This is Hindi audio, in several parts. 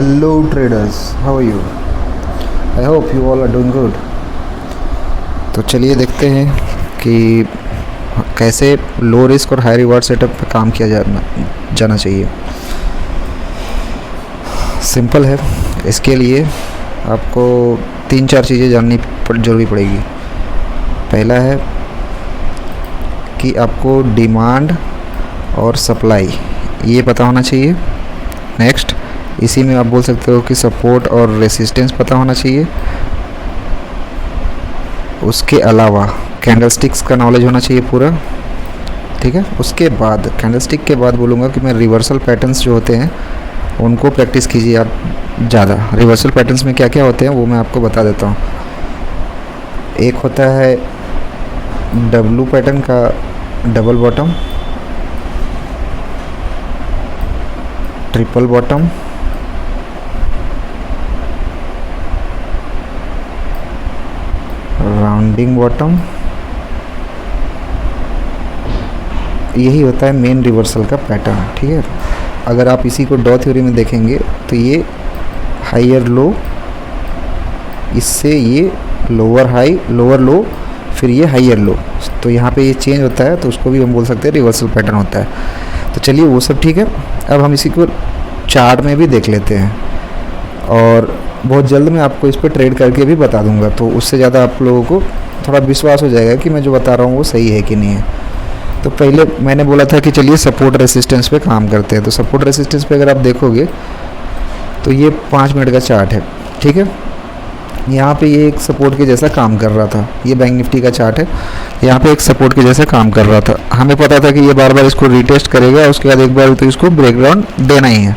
Hello traders, how are you? I hope you all are doing good. तो चलिए देखते हैं कि कैसे लो रिस्क और हाई रिवार्ड सेटअप पे काम किया जाना चाहिए। सिंपल है। इसके लिए आपको 3-4 चीज़ें जाननी ज़रूरी पड़ेगी। पहला है कि आपको डिमांड और सप्लाई ये पता होना चाहिए। नेक्स्ट, इसी में आप बोल सकते हो कि सपोर्ट और रेसिस्टेंस पता होना चाहिए। उसके अलावा कैंडलस्टिक्स का नॉलेज होना चाहिए पूरा, ठीक है। उसके बाद कैंडलस्टिक के बाद बोलूँगा कि मैं रिवर्सल पैटर्न्स जो होते हैं उनको प्रैक्टिस कीजिए आप ज़्यादा। रिवर्सल पैटर्न्स में क्या क्या होते हैं वो मैं आपको बता देता हूँ। एक होता है डब्लू पैटर्न का double bottom, triple bottom, rounding bottom. यही होता है मेन रिवर्सल का पैटर्न, ठीक है। अगर आप इसी को डॉ थ्योरी में देखेंगे तो ये हायर लो, इससे ये लोअर हाई लोअर लो, फिर ये हायर लो, तो यहाँ पे ये चेंज होता है, तो उसको भी हम बोल सकते हैं रिवर्सल पैटर्न होता है। तो चलिए वो सब ठीक है। अब हम इसी को चार्ट में भी देख लेते हैं और बहुत जल्द मैं आपको इस पर ट्रेड करके भी बता दूंगा, तो उससे ज़्यादा आप लोगों को थोड़ा विश्वास हो जाएगा कि मैं जो बता रहा हूँ वो सही है कि नहीं है। तो पहले मैंने बोला था कि चलिए सपोर्ट रेसिस्टेंस पे काम करते हैं। तो सपोर्ट रेसिस्टेंस पे अगर आप देखोगे तो ये 5 मिनट का चार्ट है, ठीक है। यहाँ पे ये एक सपोर्ट के जैसा काम कर रहा था। ये बैंक निफ्टी का चार्ट है, यहाँ पे एक सपोर्ट के जैसा काम कर रहा था। हमें पता था कि ये बार बार इसको रीटेस्ट करेगा, उसके बाद एक बार तो इसको ब्रेकडाउन देना ही है,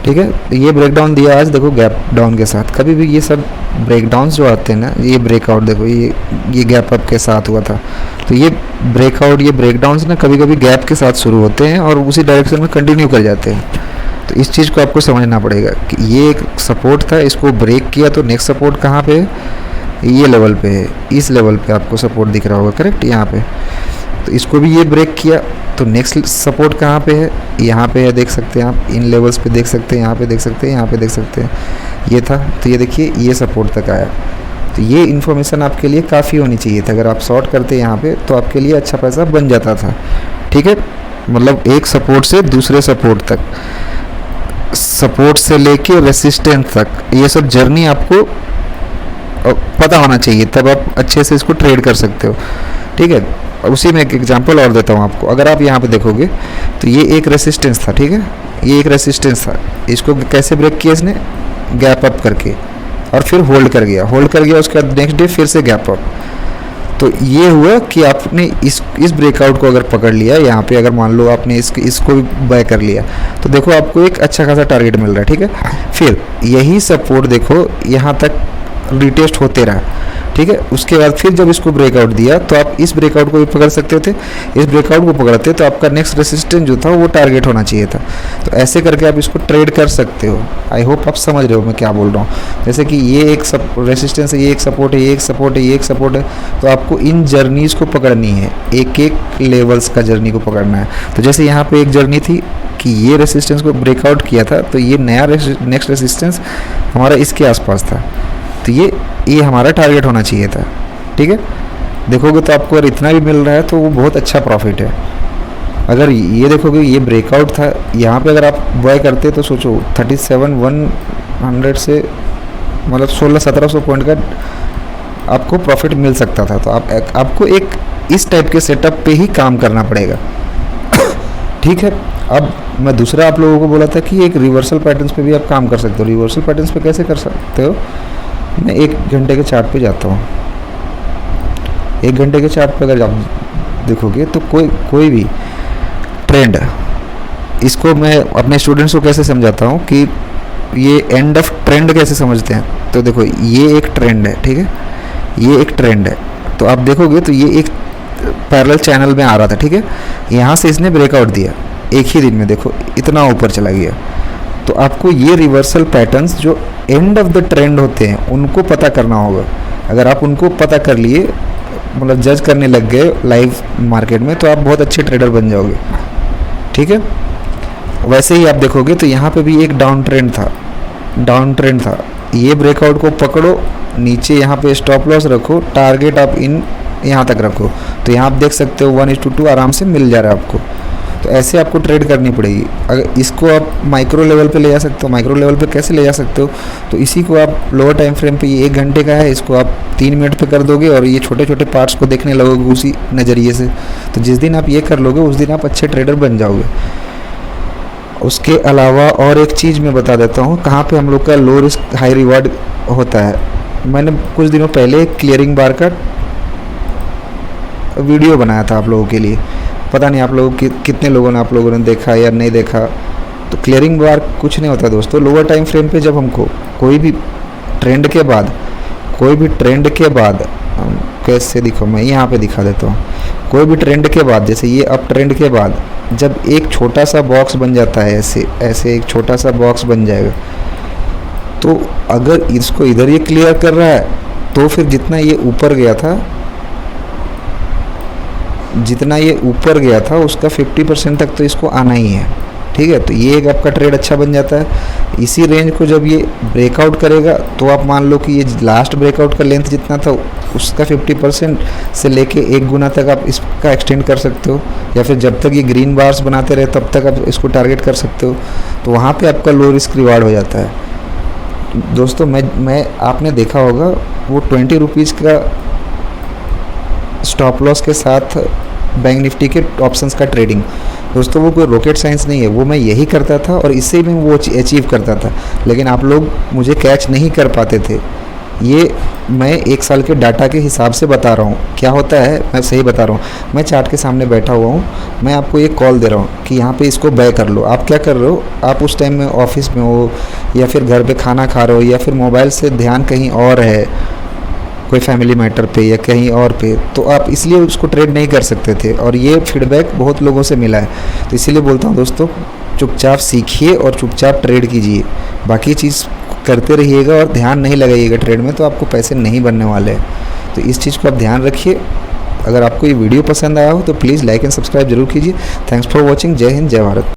ठीक है। ये ब्रेकडाउन दिया आज, देखो गैप डाउन के साथ। कभी भी ये सब ब्रेकडाउन्स जो आते हैं ना, ये ब्रेकआउट देखो, ये गैप अप के साथ हुआ था। तो ये ब्रेकआउट, ये ब्रेकडाउन्स ना कभी कभी गैप के साथ शुरू होते हैं और उसी डायरेक्शन में कंटिन्यू कर जाते हैं। तो इस चीज़ को आपको समझना पड़ेगा कि ये एक सपोर्ट था, इसको ब्रेक किया तो नेक्स्ट सपोर्ट कहाँ पे है? ये लेवल पे है। इस लेवल पे आपको सपोर्ट दिख रहा होगा, करेक्ट, यहाँ पे। तो इसको भी ये ब्रेक किया तो नेक्स्ट सपोर्ट कहाँ पे है? यहाँ पे है, देख सकते हैं आप। इन लेवल्स पे देख सकते हैं, यहाँ पे देख सकते हैं, यहाँ पे देख सकते हैं। ये था, तो ये देखिए ये सपोर्ट तक आया। तो ये इन्फॉर्मेशन आपके लिए काफ़ी होनी चाहिए था। अगर आप शॉर्ट करते यहाँ पे तो आपके लिए अच्छा पैसा बन जाता था, ठीक है। मतलब एक सपोर्ट से दूसरे सपोर्ट तक, सपोर्ट से लेके रेसिस्टेंस तक, ये सब जर्नी आपको पता होना चाहिए, तब आप अच्छे से इसको ट्रेड कर सकते हो, ठीक है। उसी में एक एग्जांपल और देता हूँ आपको। अगर आप यहाँ पे देखोगे तो ये एक रेसिस्टेंस था, ठीक है। ये एक रेसिस्टेंस था, इसको कैसे ब्रेक किया इसने? गैप अप करके, और फिर होल्ड कर गया, उसके बाद नेक्स्ट डे फिर से गैप अप। तो ये हुआ कि आपने इस ब्रेकआउट को अगर पकड़ लिया, यहाँ पे अगर मान लो आपने इसको भी बाय कर लिया, तो देखो आपको एक अच्छा खासा टारगेट मिल रहा है, ठीक है। फिर यही सपोर्ट देखो यहाँ तक रिटेस्ट होते रहा, ठीक है। उसके बाद फिर जब इसको ब्रेकआउट दिया तो आप इस ब्रेकआउट को भी पकड़ सकते थे। इस ब्रेकआउट को पकड़ते तो आपका नेक्स्ट रेसिस्टेंस जो था वो टारगेट होना चाहिए था। तो ऐसे करके आप इसको ट्रेड कर सकते हो। आई होप आप समझ रहे हो मैं क्या बोल रहा हूँ। जैसे कि ये एक रेसिस्टेंस है, ये एक सपोर्ट है, ये एक सपोर्ट है, ये एक सपोर्ट है। तो आपको इन जर्नीज़ को पकड़नी है, एक एक लेवल्स का जर्नी को पकड़ना है। तो जैसे यहाँ पर एक जर्नी थी कि ये रेसिस्टेंस को ब्रेकआउट किया था, तो ये नया नेक्स्ट रेसिस्टेंस हमारा इसके आसपास था। तो ये हमारा टारगेट होना चाहिए था, ठीक है। देखोगे तो आपको अगर इतना भी मिल रहा है तो वो बहुत अच्छा प्रॉफिट है। अगर ये देखोगे ये ब्रेकआउट था, यहाँ पे अगर आप बाय करते तो सोचो 37,100 से मतलब 1600-1700 पॉइंट का आपको प्रॉफिट मिल सकता था। तो आपको एक इस टाइप के सेटअप पे ही काम करना पड़ेगा, ठीक है। अब मैं दूसरा आप लोगों को बोला था कि एक रिवर्सल पैटर्न्स पे भी आप काम कर सकते हो। रिवर्सल पैटर्न्स पे कैसे कर सकते हो? मैं 1 घंटे के चार्ट पे जाता हूँ। 1 घंटे के चार्ट पे अगर आप देखोगे तो कोई भी ट्रेंड, इसको मैं अपने स्टूडेंट्स को कैसे समझाता हूँ कि ये एंड ऑफ ट्रेंड कैसे समझते हैं। तो देखो ये एक ट्रेंड है, ठीक है, ये एक ट्रेंड है। तो आप देखोगे तो ये एक पैरेलल चैनल में आ रहा था, ठीक है। यहाँ से इसने ब्रेकआउट दिया एक ही दिन में, देखो इतना ऊपर चला गया। तो आपको ये रिवर्सल पैटर्न्स जो एंड ऑफ द ट्रेंड होते हैं उनको पता करना होगा। अगर आप उनको पता कर लिए, मतलब जज करने लग गए लाइव मार्केट में, तो आप बहुत अच्छे ट्रेडर बन जाओगे, ठीक है। वैसे ही आप देखोगे तो यहाँ पे भी एक डाउन ट्रेंड था, डाउन ट्रेंड था, ये ब्रेकआउट को पकड़ो, नीचे यहाँ पे स्टॉप लॉस रखो, टारगेट आप इन यहाँ तक रखो। तो यहाँ आप देख सकते हो 1:2 आराम से मिल जा रहा है आपको। तो ऐसे आपको ट्रेड करनी पड़ेगी। अगर इसको आप माइक्रो लेवल पे ले जा सकते हो, माइक्रो लेवल पे कैसे ले जा सकते हो, तो इसी को आप लोअर टाइम फ्रेम पे, ये 1 घंटे का है, इसको आप 3 मिनट पे कर दोगे और ये छोटे छोटे पार्ट्स को देखने लगोगे उसी नज़रिए से। तो जिस दिन आप ये कर लोगे उस दिन आप अच्छे ट्रेडर बन जाओगे। उसके अलावा और एक चीज़ मैं बता देता हूँ कहाँ पे हम लोग का लो रिस्क हाई रिवॉर्ड होता है। मैंने कुछ दिनों पहले क्लियरिंग बार का वीडियो बनाया था आप लोगों के लिए, पता नहीं आप लोगों कितने लोगों ने देखा या नहीं देखा। तो क्लियरिंग बार कुछ नहीं होता दोस्तों। लोअर टाइम फ्रेम पे जब हमको कोई भी ट्रेंड के बाद कैसे दिखो, मैं यहाँ पे दिखा देता हूँ। कोई भी ट्रेंड के बाद, जैसे ये अप ट्रेंड के बाद जब एक छोटा सा बॉक्स बन जाता है, ऐसे एक छोटा सा बॉक्स बन जाएगा, तो अगर इसको इधर ये क्लियर कर रहा है तो फिर जितना ये ऊपर गया था उसका 50% तक तो इसको आना ही है, ठीक है। तो ये एक आपका ट्रेड अच्छा बन जाता है। इसी रेंज को जब ये ब्रेकआउट करेगा तो आप मान लो कि ये लास्ट ब्रेकआउट का लेंथ जितना था उसका 50% से लेके 1 गुना तक आप इसका एक्सटेंड कर सकते हो, या फिर जब तक ये ग्रीन बार्स बनाते रहे तब तक आप इसको टारगेट कर सकते हो। तो वहाँ पे आपका लो रिस्क रिवार्ड हो जाता है दोस्तों। मैं आपने देखा होगा वो 20 रुपीज़ का स्टॉप लॉस के साथ बैंक निफ्टी के ऑप्शंस का ट्रेडिंग, दोस्तों वो कोई रॉकेट साइंस नहीं है, वो मैं यही करता था और इससे भी वो अचीव करता था, लेकिन आप लोग मुझे कैच नहीं कर पाते थे। ये मैं 1 साल के डाटा के हिसाब से बता रहा हूँ क्या होता है, मैं सही बता रहा हूँ। मैं चार्ट के सामने बैठा हुआ हूँ, मैं आपको एक कॉल दे रहा हूँ कि यहाँ पे इसको बाय कर लो। आप क्या कर रहे हो, आप उस टाइम में ऑफिस में हो या फिर घर पे खाना खा रहे हो या फिर मोबाइल से ध्यान कहीं और है, कोई फैमिली मैटर पे या कहीं और पे, तो आप इसलिए उसको ट्रेड नहीं कर सकते थे। और ये फीडबैक बहुत लोगों से मिला है। तो इसीलिए बोलता हूँ दोस्तों, चुपचाप सीखिए और चुपचाप ट्रेड कीजिए, बाकी चीज़ करते रहिएगा और ध्यान नहीं लगाइएगा ट्रेड में, तो आपको पैसे नहीं बनने वाले हैं। तो इस चीज़ को आप ध्यान रखिए। अगर आपको ये वीडियो पसंद आया हो तो प्लीज़ लाइक एंड सब्सक्राइब जरूर कीजिए। Thanks for watching. जय हिंद, जय भारत।